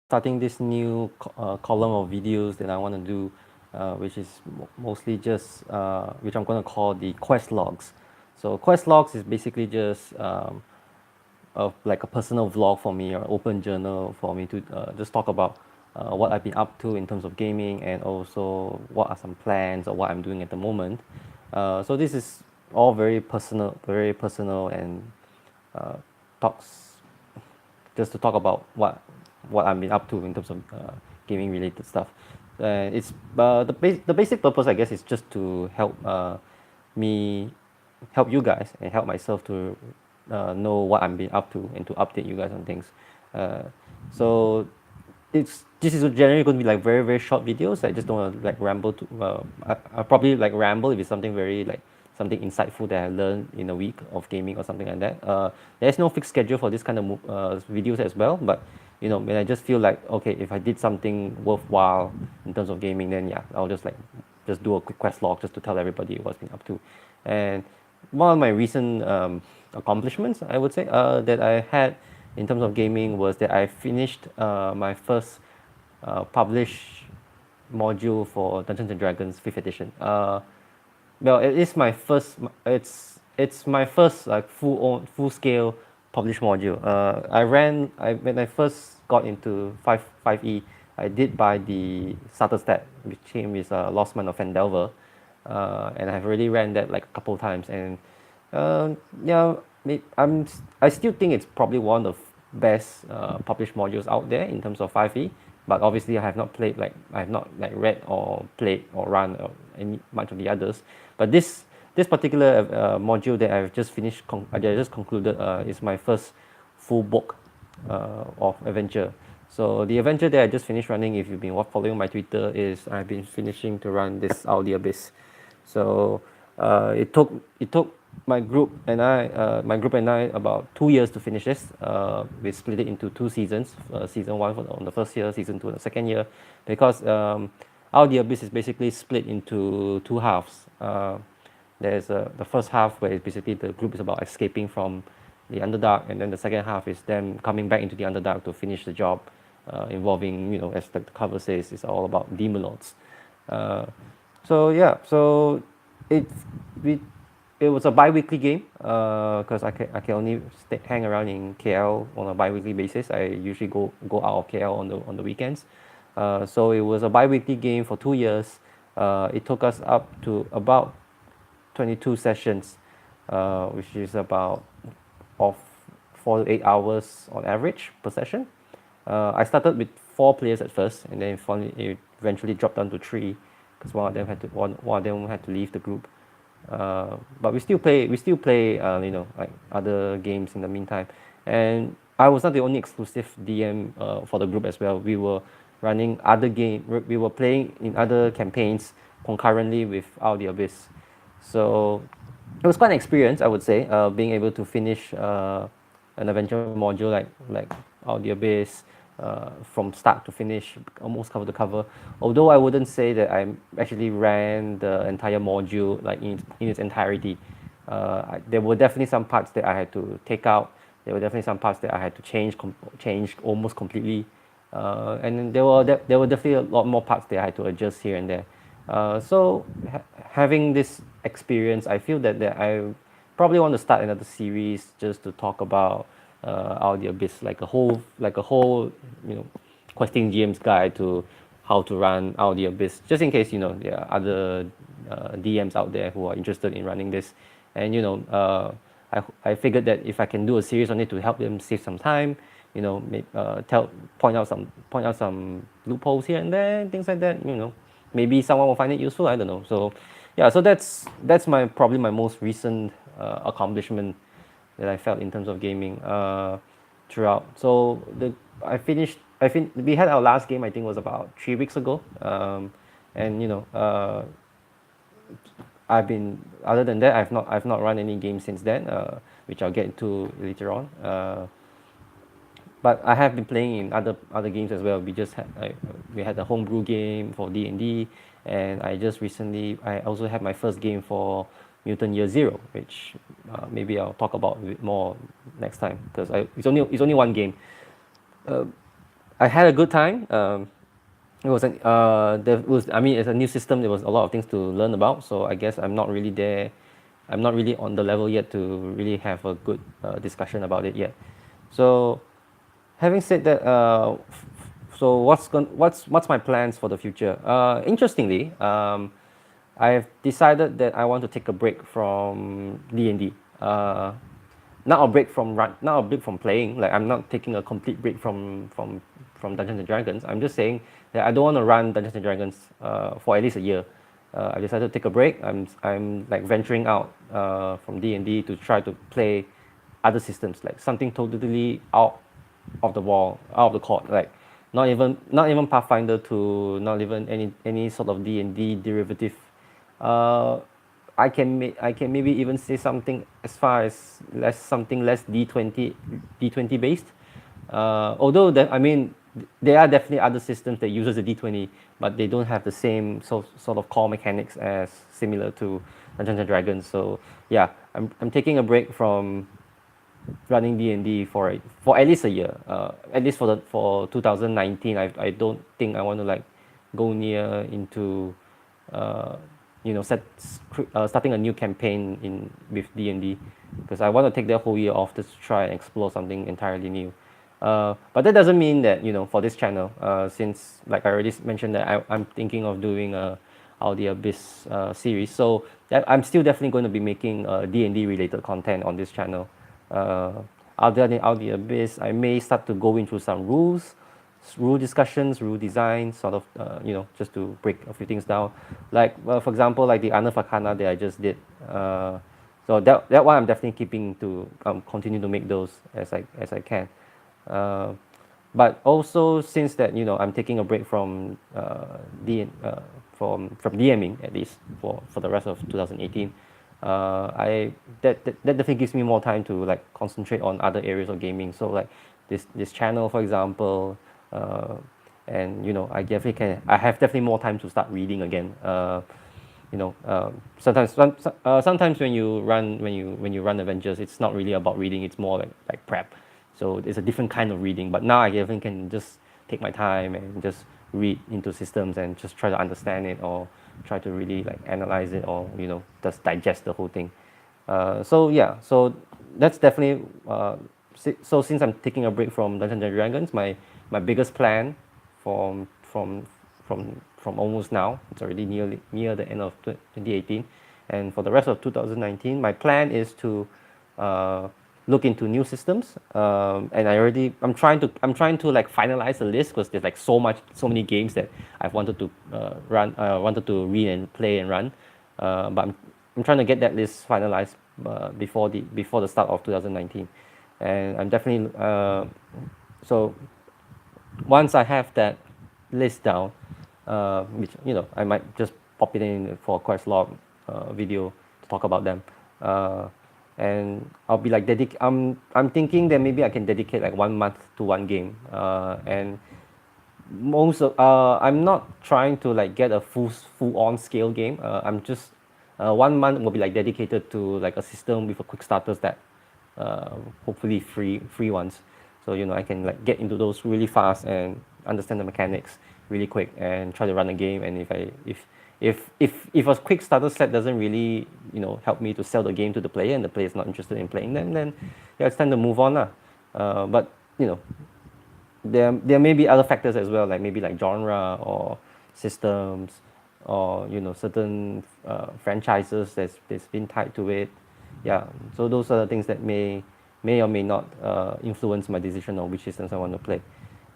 starting this new column of videos that I want to do, which is mostly just which I'm going to call the quest logs. So quest logs is basically just like a personal vlog for me or open journal for me to just talk about what I've been up to in terms of gaming and also what are some plans or what I'm doing at the moment. So this is all very personal and talks just to talk about what I've been up to in terms of gaming related stuff. It's the basic purpose, I guess, is just to me help you guys and help myself to know what I'm been up to and to update you guys on things. Uh, so this is generally going to be like very short videos. I just don't want to like ramble to. I probably like ramble if it's something very like something insightful that I learned in a week of gaming or something like that. There's no fixed schedule for this kind of videos as well. But you know, when I just feel like okay, if I did something worthwhile in terms of gaming, then yeah, I'll just like just do a quick quest log just to tell everybody what's been up to. And one of my recent accomplishments, I would say, that I had in terms of gaming was that I finished my first published module for Dungeons and Dragons 5th edition. Well, it is my first. It's my first like full scale published module. When I first got into 5e. I did buy the starter set, which came with Lost Mine of Phandelver, and I've already ran that like a couple of times. And yeah, I still think it's probably one of the best published modules out there in terms of 5e. But obviously, I have not like read or played or run or any much of the others. But this particular module that I've just I just concluded is my first full book of adventure. So the adventure that I just finished running, if you've been following my Twitter, is I've been finishing to run this Out the Abyss. So it took my group and I about 2 years to finish this. We split it into two seasons. Season one on the first year, season two on the second year, because Out the Abyss is basically split into two halves. There's the first half where it's basically the group is about escaping from the Underdark, and then the second half is them coming back into the Underdark to finish the job, involving, you know, as the cover says, it's all about demon lords. Uh, so yeah, so it's we it was a bi-weekly game because I can only hang around in KL on a bi-weekly basis. I usually go out of KL on the weekends. So it was a bi-weekly game for 2 years. It took us up to about 22 sessions, which is about of 4 to 8 hours on average per session. I started with 4 players at first, and then finally it eventually dropped down to three because one of them had to leave the group. But we still play you know, like other games in the meantime. And I was not the only exclusive DM for the group as well. We were running other we were playing in other campaigns concurrently with Out the Abyss. So it was quite an experience, I would say, being able to finish an adventure module like Out the Abyss, from start to finish, almost cover to cover. Although I wouldn't say that I actually ran the entire module like in its entirety. There were definitely some parts that I had to take out. There were definitely some parts that I had to change almost completely. And then there were definitely a lot more parts that I had to adjust here and there. So having this experience, I feel that I probably want to start another series just to talk about Out the Abyss, like a whole, you know, questing GM's guide to how to run Out the Abyss, just in case, you know, there are other DMs out there who are interested in running this. And you know, I figured that if I can do a series on it to help them save some time, you know, point out some loopholes here and there, things like that, you know, maybe someone will find it useful. I don't know. So yeah, so that's my probably my most recent accomplishment that I felt in terms of gaming throughout. So we had our last game, I think, was about 3 weeks ago. And you know, I've been other than that, I've not run any games since then, which I'll get into later on. But I have been playing in other games as well. We had a homebrew game for D&D, and I also had my first game for Mutant Year Zero, which maybe I'll talk about a bit more next time, because it's only one game. I had a good time. It was an there was I mean it's a new system. There was a lot of things to learn about. So I guess I'm not really there. I'm not really on the level yet to really have a good discussion about it yet. So having said that, so what's my plans for the future? Interestingly, I've decided that I want to take a break from D&D. Not a break from not a break from playing. Like I'm not taking a complete break from Dungeons and Dragons. I'm just saying that I don't want to run Dungeons and Dragons for at least a year. I decided to take a break. I'm like venturing out from D&D to try to play other systems, like something totally out of the wall, out of the court, like not even Pathfinder 2, not even any sort of D&D derivative. Uh, I can maybe even say something as far as less D20 based. Although that I mean there are definitely other systems that uses the D20, but they don't have the same sort of core mechanics as similar to Dungeons and Dragons. So yeah, I'm taking a break from running D&D for at least a year. At least for 2019, I don't think I want to like go near into uh, starting a new campaign in with D&D, because I want to take that whole year off just to try and explore something entirely new. But that doesn't mean that for this channel, since like I already mentioned that I'm thinking of doing a Out of the Abyss series, so I'm still definitely going to be making D&D related content on this channel. Other than Out of the Abyss, I may start to go into some rule discussions, rule design, sort of, just to break a few things down. Like, for example, like the Unearth Arcana that I just did. So that one I'm definitely keeping to continue to make those as I can. Uh, but also since that I'm taking a break from from DMing, at least for the rest of 2018. I that definitely gives me more time to like concentrate on other areas of gaming. So like this channel, for example, and I have definitely more time to start reading again. Sometimes when you run Avengers, it's not really about reading. It's more like prep. So it's a different kind of reading. But now I definitely can just take my time and just read into systems and just try to understand it, or try to really like analyze it, or just digest the whole thing. So yeah, so that's definitely so since I'm taking a break from Dungeons and Dragons, my biggest plan from from from almost now, it's already near the end of 2018, and for the rest of 2019, my plan is to uh, look into new systems. And I'm trying to like finalize the list, because there's like so many games that I've wanted to wanted to read and play and run. But I'm trying to get that list finalized before the start of 2019, and I'm definitely so once I have that list down, which I might just pop it in for a Questlog video to talk about them, and I'll be like I'm thinking that maybe I can dedicate like 1 month to one game, and I'm not trying to like get a full on scale game. I'm just 1 month will be like dedicated to like a system with a quick starters that hopefully free ones. So I can like get into those really fast and understand the mechanics really quick and try to run a game. And if a quick starter set doesn't really help me to sell the game to the player, and the player is not interested in playing them, then yeah, it's time to move on lah. But there may be other factors as well, like maybe like genre or systems, or certain franchises that's been tied to it. Yeah, so those are the things that may or may not influence my decision on which systems I want to play.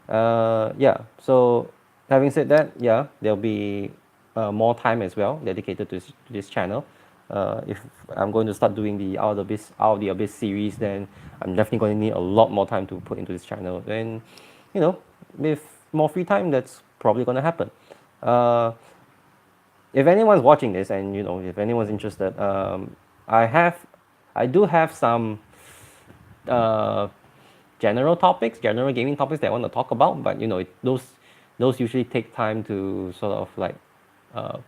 Yeah, so having said that, yeah, there'll be more time as well dedicated to this channel. If I'm going to start doing the Out of the Abyss series, then I'm definitely going to need a lot more time to put into this channel. And with more free time, that's probably going to happen. Uh, if anyone's watching this, and if anyone's interested, I do have some uh, general gaming topics that I want to talk about, but those usually take time to sort of like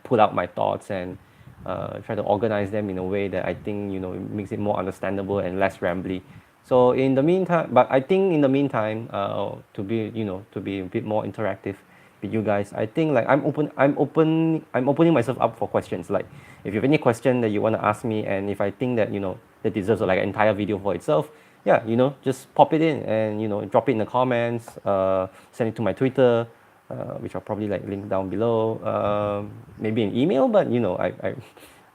put out my thoughts and try to organize them in a way that I think it makes it more understandable and less rambly. So in the meantime, but I think in the meantime, to be to be a bit more interactive with you guys, I think like I'm opening myself up for questions. Like if you have any question that you want to ask me, and if I think that that deserves like an entire video for itself, yeah, just pop it in and drop it in the comments, send it to my Twitter, which I'll probably like link down below. Maybe an email, but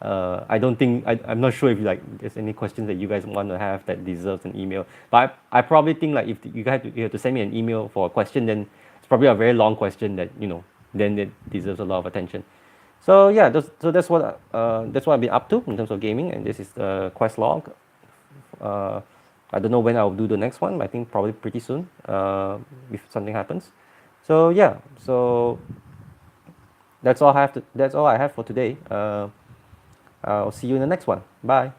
I don't think I'm not sure if like there's any questions that you guys want to have that deserves an email. But I probably think like if you have to send me an email for a question, then it's probably a very long question that then it deserves a lot of attention. So yeah, that's what I've been up to in terms of gaming, and this is the quest log. Uh, I don't know when I'll do the next one. I think probably pretty soon, if something happens. So yeah, so that's all I have for today. I'll see you in the next one. Bye.